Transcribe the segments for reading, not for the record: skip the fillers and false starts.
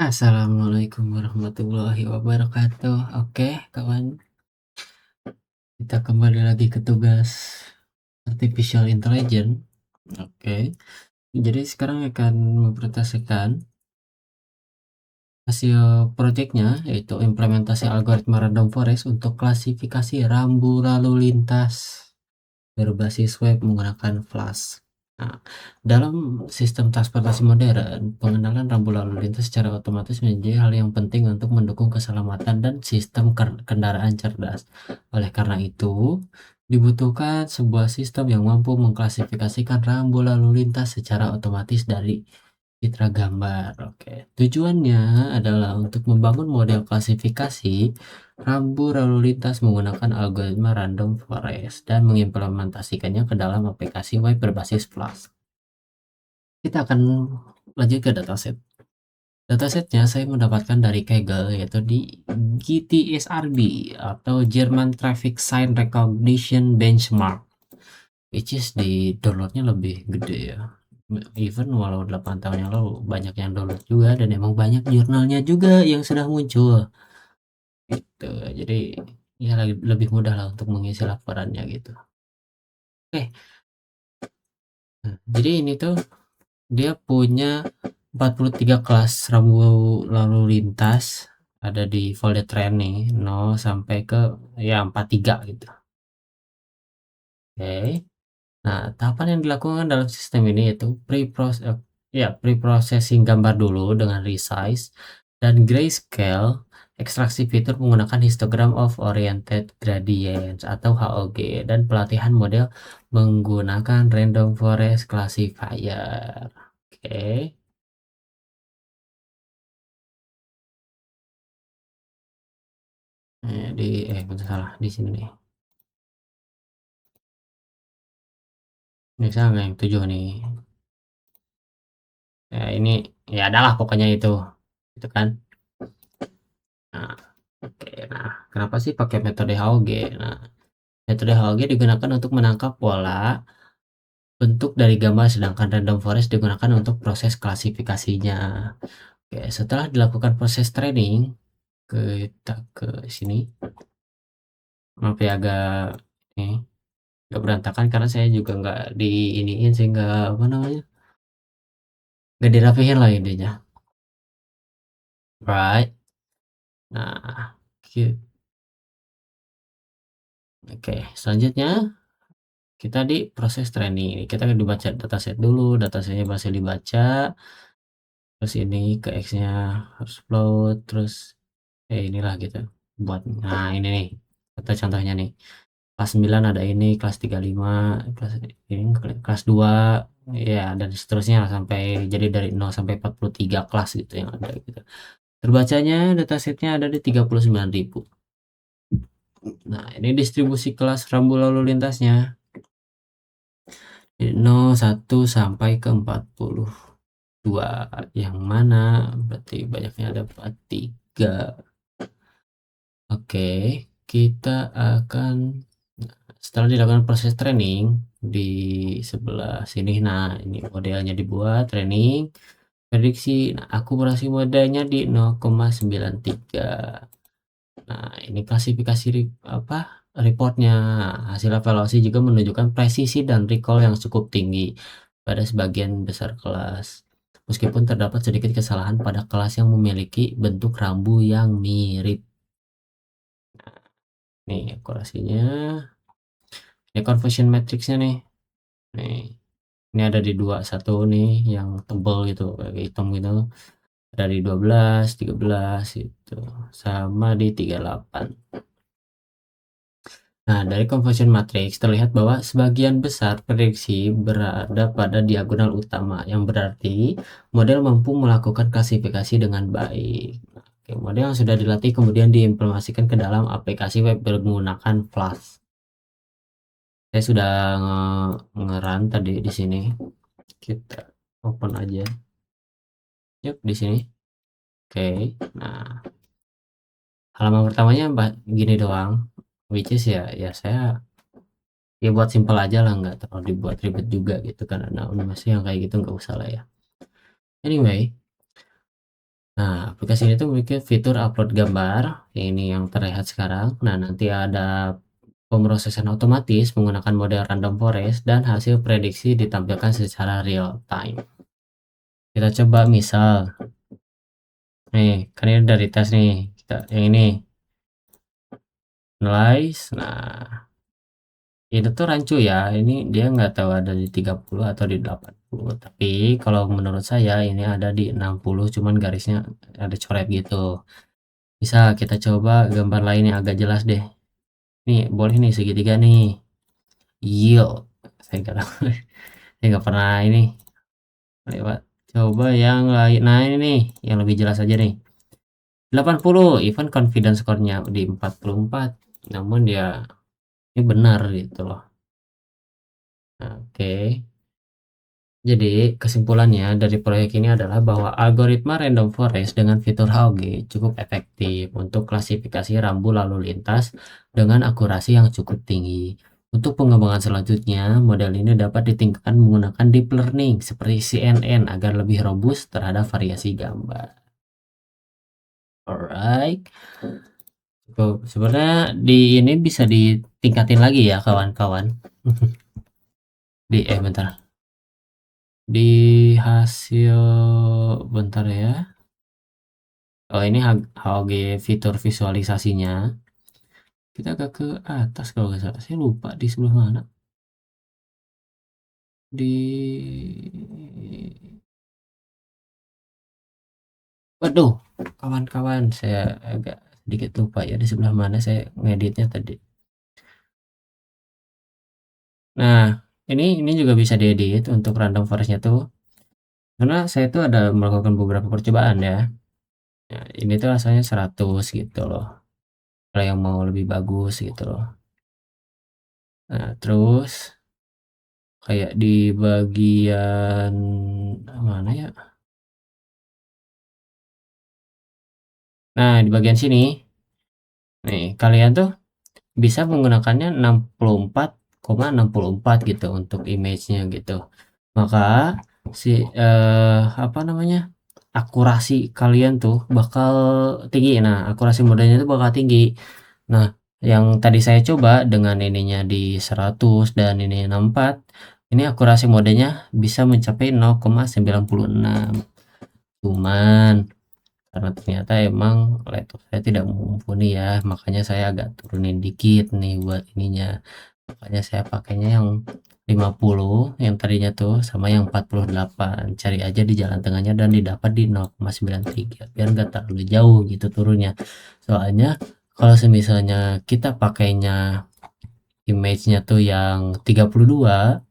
Assalamualaikum warahmatullahi wabarakatuh. Oke, kawan, kita kembali lagi ke tugas artificial intelligence. Oke, jadi sekarang akan mempresentasikan hasil proyeknya, yaitu implementasi algoritma random forest untuk klasifikasi rambu lalu lintas berbasis web menggunakan Flash. Nah, dalam sistem transportasi modern, pengenalan rambu lalu lintas secara otomatis menjadi hal yang penting untuk mendukung keselamatan dan sistem kendaraan cerdas. Oleh karena itu, dibutuhkan sebuah sistem yang mampu mengklasifikasikan rambu lalu lintas secara otomatis dari citra gambar. Oke, tujuannya adalah untuk membangun model klasifikasi rambu lalu lintas menggunakan algoritma random forest dan mengimplementasikannya ke dalam aplikasi web berbasis Flash. Kita akan lanjut ke dataset. Datasetnya saya mendapatkan dari Kaggle, yaitu di GTSRB atau German Traffic Sign Recognition Benchmark, which is di downloadnya lebih gede ya. Even walau 8 tahun yang lalu banyak yang download juga, dan emang banyak jurnalnya juga yang sudah muncul gitu. Jadi ya lebih mudah lah untuk mengisi laporannya gitu. Oke, jadi ini tuh dia punya 43 kelas rambu lalu lintas, ada di folder training 0 sampai ke ya 43 gitu. Oke. Nah, tahapan yang dilakukan dalam sistem ini yaitu pre-processing gambar dulu dengan resize dan grayscale, ekstraksi fitur menggunakan histogram of oriented gradients atau HOG, dan pelatihan model menggunakan random forest classifier. Oke. Bentar, salah di sini nih. Misalnya yang 7 nih. Ya, ini ya adalah pokoknya itu kan. Nah, oke. Nah, kenapa sih pakai metode HOG? Nah, metode HOG digunakan untuk menangkap pola bentuk dari gambar, sedangkan random forest digunakan untuk proses klasifikasinya. Oke, setelah dilakukan proses training, kita ke sini. Maaf ya, agak berantakan karena saya juga nggak di iniin, sehingga apa namanya, nggak dirapihin lah intinya. Right. Nah, oke, selanjutnya kita di proses training. Kita akan dibaca dataset dulu, datasetnya masih dibaca, terus ini ke X-nya harus float, terus inilah gitu buat. Nah, ini nih contohnya nih, kelas 9 ada ini, kelas 35, kelas ini, kelas 2, ya, dan seterusnya sampai jadi dari 0 sampai 43 kelas gitu yang ada gitu. Terbacanya datasetnya ada di 39.000. Nah, ini distribusi kelas rambu lalu lintasnya. 0, 1 sampai ke 42, yang mana berarti banyaknya ada 43. Oke, kita akan setelah dilakukan proses training di sebelah sini. Nah, ini modelnya dibuat training, prediksi. Nah, akurasi modelnya di 0,93. Nah, ini klasifikasi reportnya. Hasil evaluasi juga menunjukkan presisi dan recall yang cukup tinggi pada sebagian besar kelas. Meskipun terdapat sedikit kesalahan pada kelas yang memiliki bentuk rambu yang mirip. Nih akurasinya. Ini conversion matrixnya nih. Nih, ini ada di 21 nih yang tebal gitu, kayak hitam gitu. Dari 12, 13 itu. Sama di 38. Nah, dari conversion matrix terlihat bahwa sebagian besar prediksi berada pada diagonal utama, yang berarti model mampu melakukan klasifikasi dengan baik. Nah, oke, model yang sudah dilatih kemudian diimplementasikan ke dalam aplikasi web menggunakan Flash. Saya sudah ngeran tadi di sini. Kita open aja. Yuk, di sini. Oke. Nah, halaman pertamanya gini doang. Which is ya saya ya buat simpel aja lah, nggak terlalu dibuat ribet juga gitu kan. Nah, animasi yang kayak gitu nggak usah lah ya. Anyway, Nah, aplikasi ini tuh memiliki fitur upload gambar, ini yang terlihat sekarang. Nah, nanti ada pemrosesan otomatis menggunakan model random forest dan hasil prediksi ditampilkan secara real time. Kita coba misal, nih, kan ini dari tes nih, kita yang ini, analyze. Nah, itu tuh rancu ya, ini dia nggak tahu ada di 30 atau di 80. Tapi kalau menurut saya ini ada di 60, cuman garisnya ada coret gitu. Bisa kita coba gambar lain yang agak jelas deh. Nih, boleh nih segitiga nih. Yield. Saya nggak tahu. Saya nggak pernah ini lewat. Coba yang lain. Nah, ini nih, yang lebih jelas aja nih. 80, even confidence score-nya di 44. Namun dia ini benar gitu loh. Nah, oke. Jadi, kesimpulannya dari proyek ini adalah bahwa algoritma random forest dengan fitur HOG cukup efektif untuk klasifikasi rambu lalu lintas dengan akurasi yang cukup tinggi. Untuk pengembangan selanjutnya, model ini dapat ditingkatkan menggunakan deep learning seperti CNN agar lebih robust terhadap variasi gambar. Alright. Sebenarnya di ini bisa ditingkatin lagi ya kawan-kawan. Bentar. Di hasil bentar ya. Oh, ini HOG fitur visualisasinya. Kita agak ke atas kalau nggak salah. Saya lupa di sebelah mana. Di waduh, kawan-kawan, saya agak sedikit lupa ya di sebelah mana saya ngeditnya tadi. Nah, ini juga bisa diedit untuk random forest-nya tuh. Karena saya tuh ada melakukan beberapa percobaan ya. Nah, ini tuh asalnya 100 gitu loh. Kalau yang mau lebih bagus gitu loh. Nah, terus kayak di bagian mana ya? Nah, di bagian sini, nih kalian tuh bisa menggunakannya 64,64 gitu untuk image-nya gitu. Maka si apa namanya? Akurasi kalian tuh bakal tinggi. Nah, akurasi modelnya tuh bakal tinggi. Nah, yang tadi saya coba dengan ininya di 100 dan ini 64, ini akurasi modenya bisa mencapai 0,96. Cuman karena ternyata emang laptop saya tidak mumpuni ya, makanya saya agak turunin dikit nih buat ininya. Makanya saya pakainya yang 50 yang tadinya tuh sama yang 48. Cari aja di jalan tengahnya dan didapat di 0,93 biar nggak terlalu jauh gitu turunnya. Soalnya kalau semisalnya kita pakainya image-nya tuh yang 32,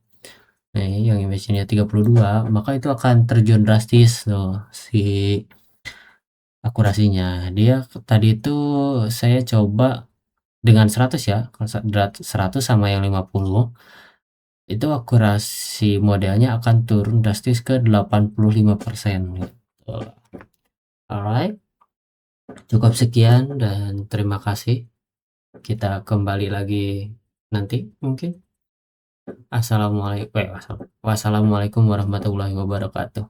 nih yang image-nya 32, maka itu akan terjun drastis tuh si akurasinya. Dia tadi itu saya coba dengan 100 ya, kalau 100 sama yang 50 itu akurasi modelnya akan turun drastis ke 85% gitu. Alright, cukup sekian dan terima kasih. Kita kembali lagi nanti mungkin. Assalamualaikum warahmatullahi wabarakatuh.